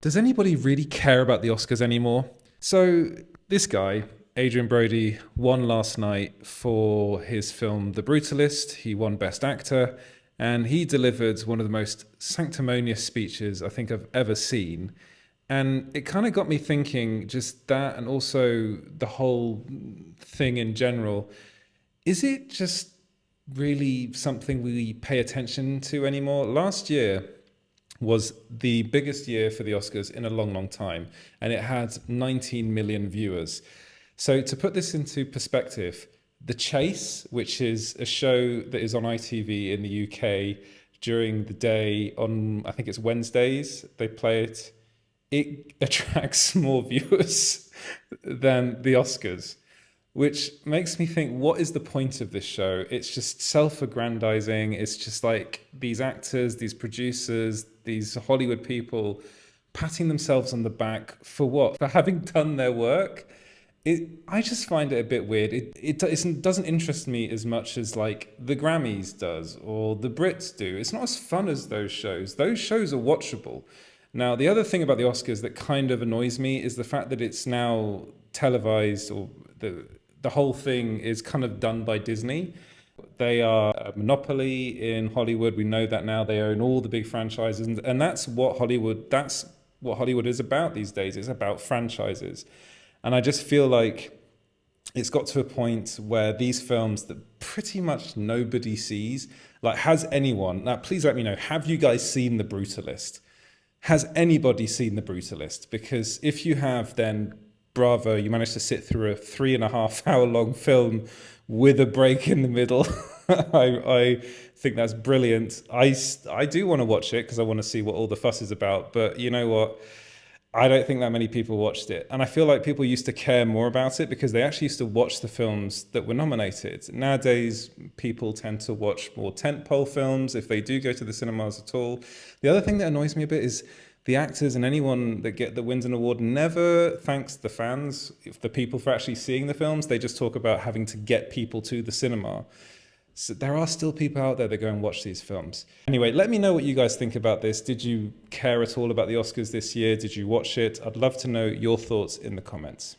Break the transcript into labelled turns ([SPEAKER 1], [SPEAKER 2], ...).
[SPEAKER 1] Does anybody really care about the Oscars anymore? So, this guy, Adrian Brody, won last night for his film The Brutalist. He won Best Actor, and he delivered one of the most sanctimonious speeches I think I've ever seen. And it kind of got me thinking just that, and also the whole thing in general. Is it just really something we pay attention to anymore? Last year, was the biggest year for the Oscars in a long, long time, and it had 19 million viewers. So, to put this into perspective, The Chase, which is a show that is on ITV in the UK during the day on, I think it's Wednesdays, they play it, it attracts more viewers than the Oscars, which makes me think, what is the point of this show? It's just self-aggrandizing. It's just like these actors, these producers, these Hollywood people patting themselves on the back for what? For having done their work. I just find it a bit weird. It doesn't interest me as much as like the Grammys does or the Brits do. It's not as fun as those shows. Those shows are watchable. Now, the other thing about the Oscars that kind of annoys me is the fact that it's now televised, or the whole thing is kind of done by Disney. They are a monopoly in Hollywood. We know that now. They own all the big franchises, and that's what Hollywood is about these days. It's about franchises. And I just feel like it's got to a point where these films that pretty much nobody sees, like, has anyone, now please let me know, have you guys seen The Brutalist? Has anybody seen The Brutalist? Because if you have, then bravo, you managed to sit through a 3.5 hour long film with a break in the middle. I think that's brilliant. I do want to watch it because I want to see what all the fuss is about. But you know what? I don't think that many people watched it. And I feel like people used to care more about it because they actually used to watch the films that were nominated. Nowadays, people tend to watch more tentpole films if they do go to the cinemas at all. The other thing that annoys me a bit is the actors and anyone that wins an award never thanks the fans, the people, for actually seeing the films. They just talk about having to get people to the cinema. So there are still people out there that go and watch these films. Anyway, let me know what you guys think about this. Did you care at all about the Oscars this year? Did you watch it? I'd love to know your thoughts in the comments.